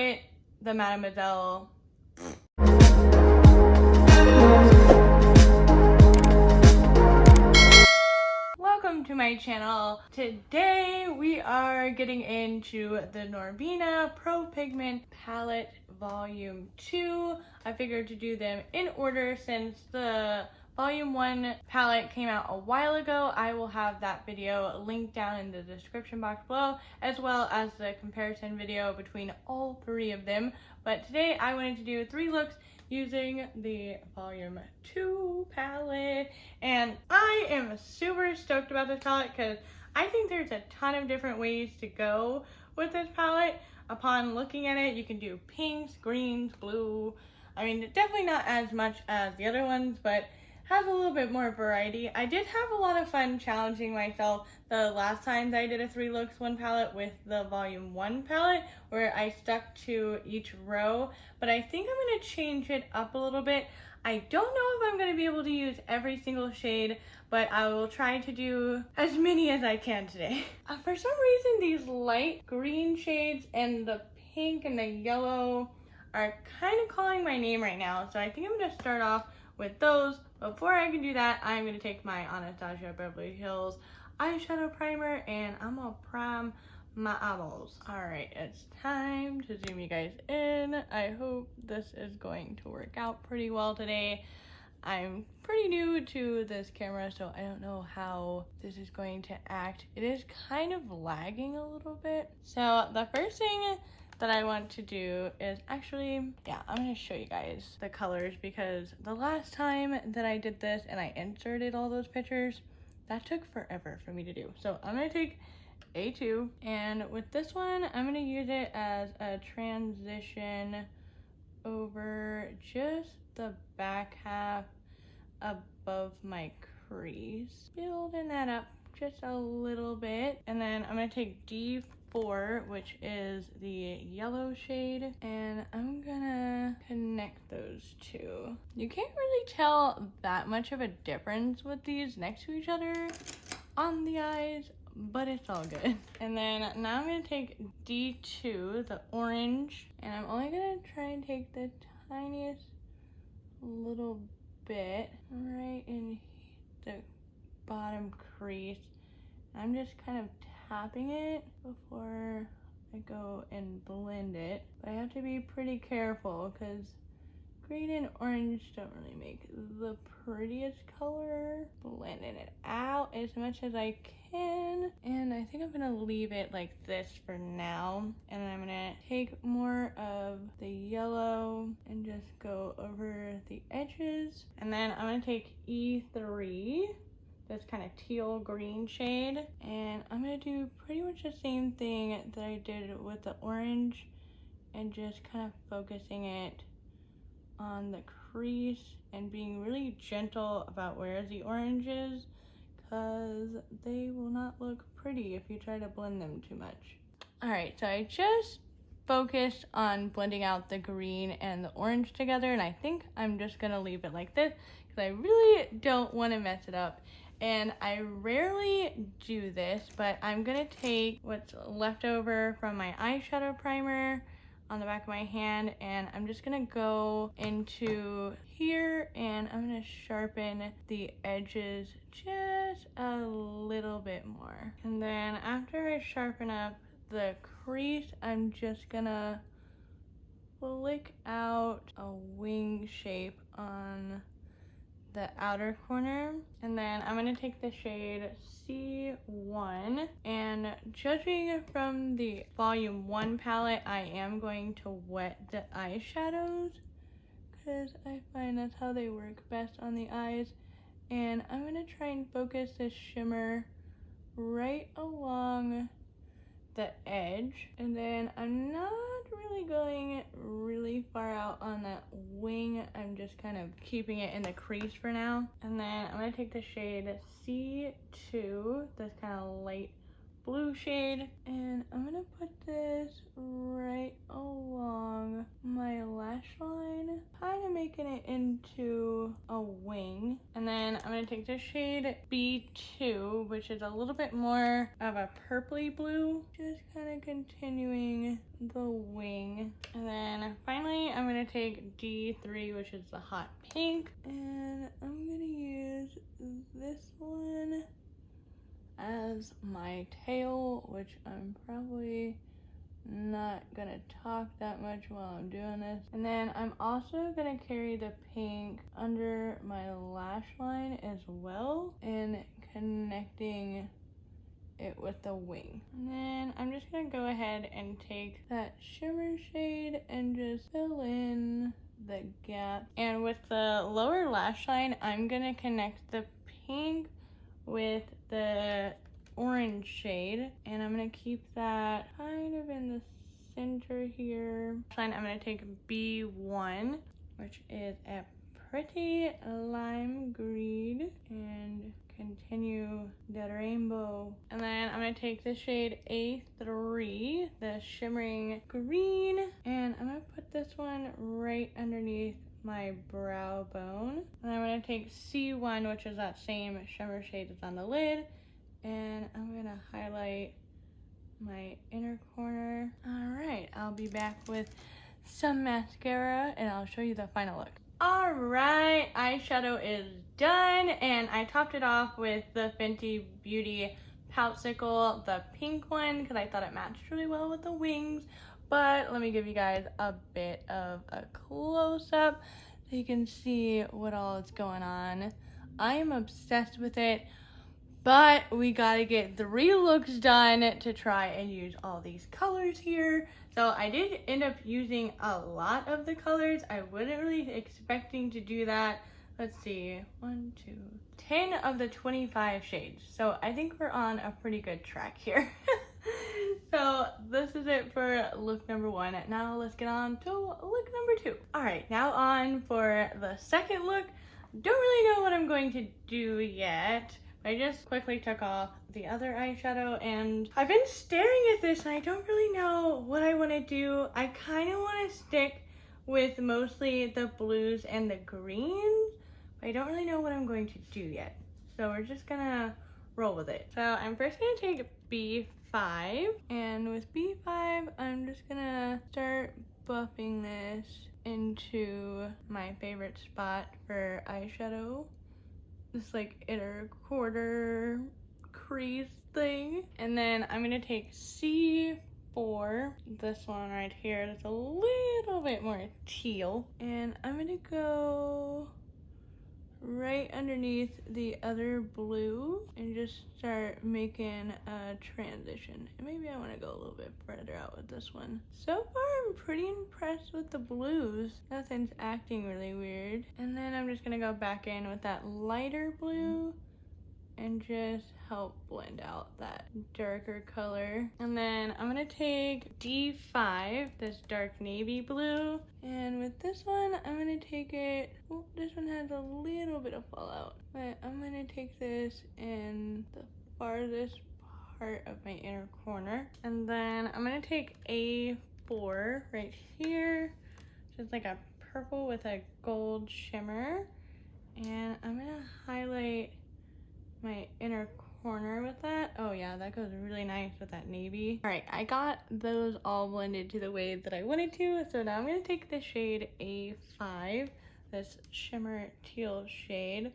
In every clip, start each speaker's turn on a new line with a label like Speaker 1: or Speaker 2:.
Speaker 1: it, the Mademoiselle. Welcome to my channel. Today we are getting into the Norvina Pro Pigment Palette Volume 2. I figured to do them in order since the Volume 1 palette came out a while ago. I will have that video linked down in the description box below, as well as the comparison video between all three of them. But today I wanted to do 3 looks using the Volume 2 palette, and I am super stoked about this palette because I think there's a ton of different ways to go with this palette. Upon looking at it, you can do pinks, greens, blue. I mean, definitely not as much as the other ones, but has a little bit more variety. I did have a lot of fun challenging myself the last time that I did a 3 looks 1 palette with the Volume 1 palette, where I stuck to each row, but I think I'm going to change it up a little bit. I don't know if I'm going to be able to use every single shade, but I will try to do as many as I can today. For some reason, these light green shades and the pink and the yellow are kind of calling my name right now, so I think I'm going to start off with those. Before I can do that, I'm going to take my Anastasia Beverly Hills eyeshadow primer and I'm going to prime my eyeballs. Alright, it's time to zoom you guys in. I hope this is going to work out pretty well today. I'm pretty new to this camera, so I don't know how this is going to act. It is kind of lagging a little bit. So the first thing that I want to do is actually, I'm gonna show you guys the colors, because the last time that I did this and I inserted all those pictures, that took forever for me to do. So I'm gonna take A2, and with this one, I'm gonna use it as a transition over just the back half above my crease, building that up just a little bit. And then I'm gonna take D4, which is the yellow shade, and I'm gonna connect those two. You can't really tell that much of a difference with these next to each other on the eyes, but it's all good. And then now I'm gonna take D2, the orange, and I'm only gonna try and take the tiniest little bit right in the bottom crease. I'm just kind of tapping it before I go and blend it, but I have to be pretty careful because green and orange don't really make the prettiest color. Blending it out as much as I can, and I think I'm gonna leave it like this for now, and then I'm gonna take more of the yellow and just go over the edges, and then I'm gonna take E3, this kind of teal green shade, and I'm gonna do pretty much the same thing that I did with the orange and just kind of focusing it on the crease and being really gentle about where the orange is, because they will not look pretty if you try to blend them too much. Alright, so I just focused on blending out the green and the orange together, and I think I'm just gonna leave it like this because I really don't want to mess it up. And I rarely do this, but I'm gonna take what's left over from my eyeshadow primer on the back of my hand, and I'm just gonna go into here and I'm gonna sharpen the edges just a little bit more. And then after I sharpen up the crease, I'm just gonna flick out a wing shape on the outer corner, and then I'm gonna take the shade C1, and judging from the Volume 1 palette, I am going to wet the eyeshadows because I find that's how they work best on the eyes, and I'm gonna try and focus this shimmer right along the edge, and then I'm not really going really far out on that wing. I'm just kind of keeping it in the crease for now. And then I'm gonna take the shade C2, this kind of light blue shade, and I'm gonna put this right along my lash line, kind of making it into a wing. And then I'm gonna take the shade B2, which is a little bit more of a purpley blue. Just kind of continuing the wing. And then finally, I'm gonna take D3, which is the hot pink. And I'm gonna use this one as my tail, which I'm probably not gonna talk that much while I'm doing this. And then I'm also gonna carry the pink under my lash line as well and connecting it with the wing. And then I'm just gonna go ahead and take that shimmer shade and just fill in the gap. And with the lower lash line, I'm gonna connect the pink with the orange shade, and I'm gonna keep that kind of in the center here. I'm gonna take B1, which is a pretty lime green, and continue the rainbow. And then I'm gonna take the shade A3, the shimmering green, and I'm gonna put this one right underneath my brow bone. And I'm gonna take C1, which is that same shimmer shade that's on the lid, and I'm gonna highlight my inner corner. All right, I'll be back with some mascara and I'll show you the final look. All right, eyeshadow is done, and I topped it off with the Fenty Beauty Poutsicle, the pink one, because I thought it matched really well with the wings. But let me give you guys a bit of a close-up so you can see what all is going on. I am obsessed with it, but we gotta get 3 looks done to try and use all these colors here. So I did end up using a lot of the colors. I wasn't really expecting to do that. Let's see, 1, 2, 10 of the 25 shades. So I think we're on a pretty good track here. So this is it for look number 1. Now let's get on to look number 2. All right, now on for the second look. Don't really know what I'm going to do yet. I just quickly took off the other eyeshadow, and I've been staring at this and I don't really know what I want to do. I kind of want to stick with mostly the blues and the greens, but I don't really know what I'm going to do yet. So we're just gonna roll with it. So I'm first gonna take B5, and with B5, I'm just gonna start buffing this into my favorite spot for eyeshadow. This like inner quarter crease thing. And then I'm gonna take C4, this one right here, that's a little bit more teal. And I'm gonna go right underneath the other blue and just start making a transition. And maybe I want to go a little bit further out with this one. So far I'm pretty impressed with the blues. Nothing's acting really weird. And then I'm just gonna go back in with that lighter blue and just help blend out that darker color. And then I'm gonna take D5, this dark navy blue, and with this one I'm gonna take it, oh, this one has a little bit of fallout, but I'm gonna take this in the farthest part of my inner corner. And then I'm gonna take A4 right here, just like a purple with a gold shimmer, and I'm gonna highlight my inner corner with that. Oh yeah, that goes really nice with that navy. All right, I got those all blended to the way that I wanted to. So now I'm gonna take the shade A5, this shimmer teal shade.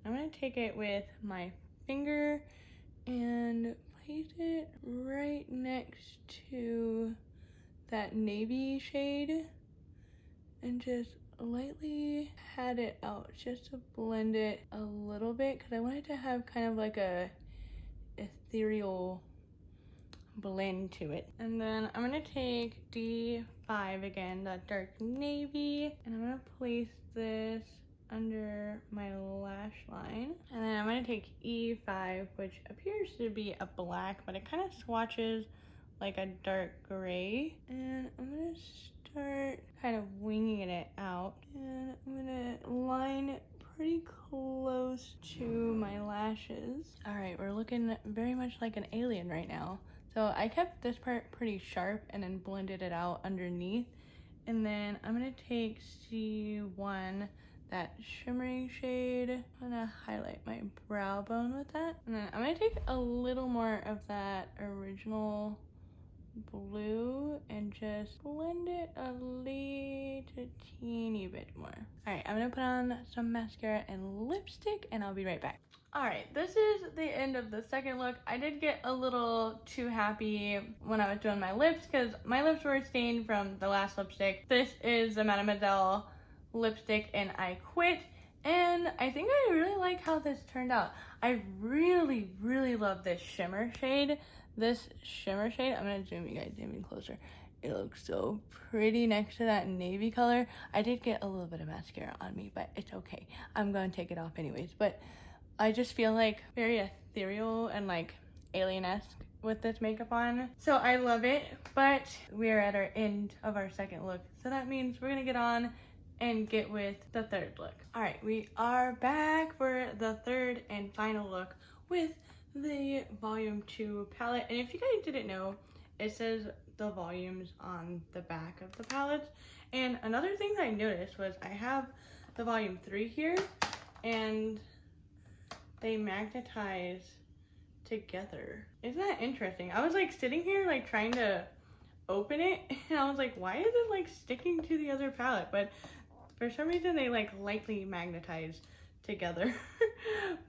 Speaker 1: I'm gonna take it with my finger and place it right next to that navy shade and just lightly pat it out just to blend it a little bit, because I wanted to have kind of like a ethereal blend to it. And then I'm gonna take D5 again, that dark navy, and I'm gonna place this under my lash line. And then I'm gonna take E5, which appears to be a black, but it kind of swatches like a dark gray. And I'm gonna start kind of winging it out, and I'm gonna line pretty close to my lashes. All right, we're looking very much like an alien right now. So I kept this part pretty sharp and then blended it out underneath. And then I'm gonna take C1, that shimmering shade. I'm gonna highlight my brow bone with that. And then I'm gonna take a little more of that original blue and just blend it a little teeny bit more. All right, I'm gonna put on some mascara and lipstick and I'll be right back. All right, this is the end of the second look. I did get a little too happy when I was doing my lips because my lips were stained from the last lipstick. This is the Mademoiselle lipstick and I quit. And I think I really like how this turned out. I really, really love this shimmer shade. This shimmer shade, I'm gonna zoom you guys in closer. It looks so pretty next to that navy color. I did get a little bit of mascara on me, but it's okay. I'm gonna take it off anyways. But I just feel like very ethereal and like alien-esque with this makeup on. So I love it, but we're at our end of our second look. So that means we're gonna get on and get with the third look. All right, we are back for the third and final look with the volume 2 palette. And if you guys didn't know, it says the volumes on the back of the palettes. And another thing that I noticed was I have the volume 3 here and they magnetize together. Isn't that interesting? I was like sitting here like trying to open it and I was like, why is it like sticking to the other palette? But for some reason they like lightly magnetize together.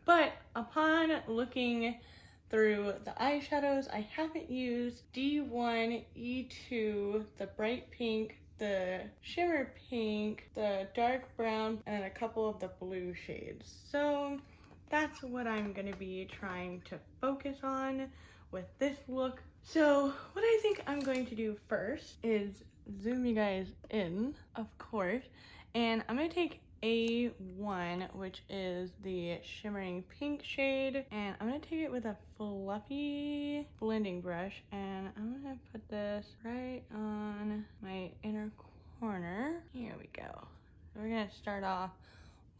Speaker 1: But upon looking through the eyeshadows, I haven't used D1, E2, the bright pink, the shimmer pink, the dark brown, and a couple of the blue shades. So that's what I'm gonna be trying to focus on with this look. So what I think I'm going to do first is zoom you guys in, of course, and I'm gonna take A1, which is the shimmering pink shade, and I'm gonna take it with a fluffy blending brush, and I'm gonna put this right on my inner corner. Here we go. So we're gonna start off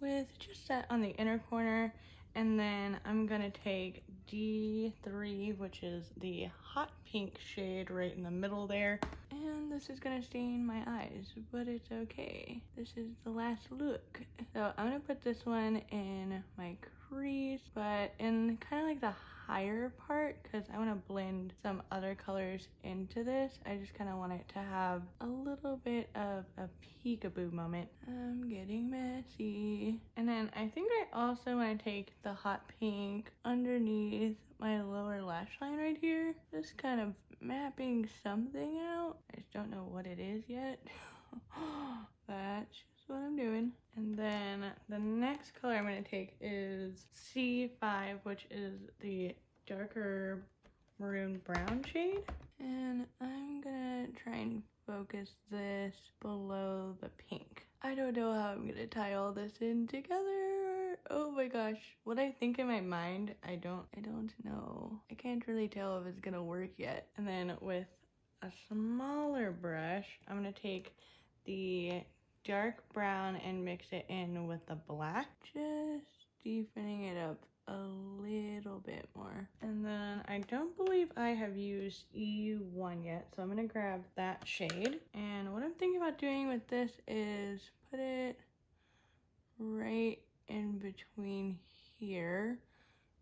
Speaker 1: with just that on the inner corner, and then I'm gonna take D3, which is the hot pink shade right in the middle there. And this is gonna stain my eyes, but it's okay. This is the last look. So I'm gonna put this one in my crease, but in kind of like the higher part, because I want to blend some other colors into this. I just kind of want it to have a little bit of a peekaboo moment. I'm getting messy. And then I think I also want to take the hot pink underneath my lower lash line right here. Just kind of mapping something out. I just don't know what it is yet. That's just what I'm doing. And then the next color I'm going to take is C5, which is the darker maroon brown shade. And I'm gonna try and focus this below the pink. I don't know how I'm gonna tie all this in together. Oh my gosh, what I think in my mind, I don't know. I can't really tell if it's gonna work yet. And then with a smaller brush, I'm gonna take the dark brown and mix it in with the black, just deepening it up a little bit more. And then I don't believe I have used E1 yet, so I'm gonna grab that shade. And what I'm thinking about doing with this is put it right in between here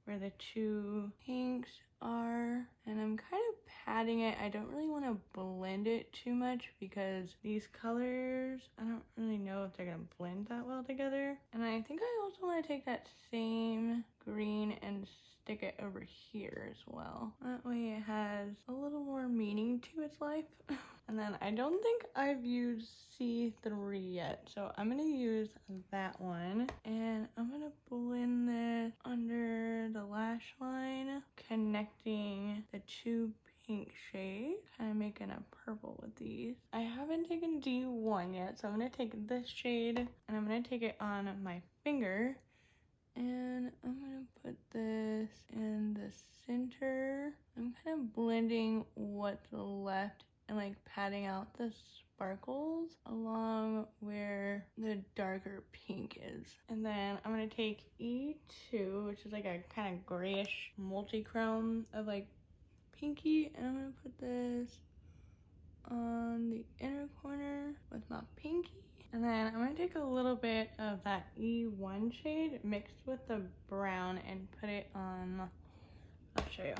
Speaker 1: where the two pinks are, and I'm kind of patting it. I don't really want to blend it too much because these colors, I don't really know if they're gonna blend that well together. And I think I also want to take that same green and stick it over here as well. That way it has a little more meaning to its life. And then I don't think I've used C3 yet, so I'm gonna use that one. And I'm gonna blend this under the lash line, connecting the two pink shades, kind of making a purple with these. I haven't taken D1 yet, so I'm gonna take this shade and I'm gonna take it on my finger. And I'm gonna put this in the center. I'm kind of blending what's left and like patting out the sparkles along where the darker pink is. And then I'm gonna take E2, which is like a kind of grayish multi-chrome of like pinky, and I'm gonna put this on the inner corner with my pinky. And then I'm going to take a little bit of that E1 shade mixed with the brown and put it on, I'll show you.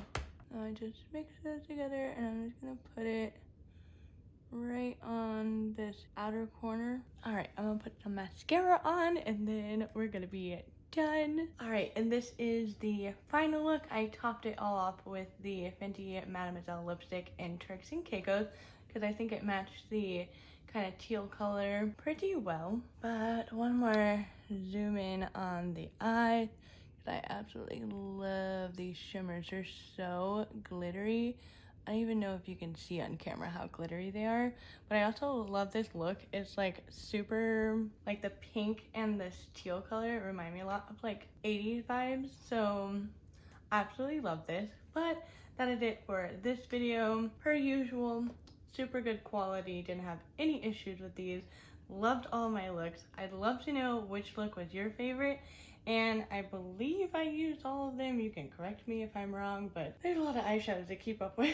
Speaker 1: I just mix those together and I'm just going to put it right on this outer corner. All right, I'm gonna put some mascara on and then we're gonna be done. All right, and this is the final look. I topped it all off with the Fenty Mademoiselle lipstick in Turks and Caicos because I think it matched the kind of teal color pretty well. But one more zoom in on the eye because I absolutely love these shimmers. They're so glittery. I don't even know if you can see on camera how glittery they are, but I also love this look. It's like super, like the pink and this teal color remind me a lot of like 80s vibes. So absolutely love this, but that is it for this video. Per usual, super good quality, didn't have any issues with these. Loved all my looks. I'd love to know which look was your favorite, and I believe I used all of them. You can correct me if I'm wrong, but there's a lot of eyeshadows to keep up with.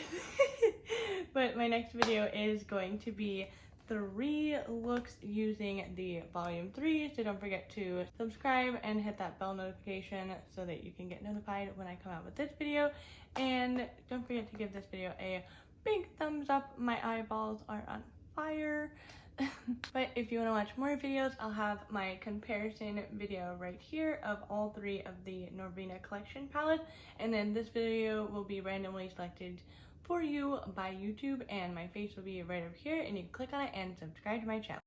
Speaker 1: But my next video is going to be 3 looks using the volume 3, so don't forget to subscribe and hit that bell notification so that you can get notified when I come out with this video. And don't forget to give this video a big thumbs up. My eyeballs are on fire. But if you want to watch more videos, I'll have my comparison video right here of all 3 of the Norvina collection palettes, and then this video will be randomly selected for you by YouTube, and my face will be right over here, and you can click on it and subscribe to my channel.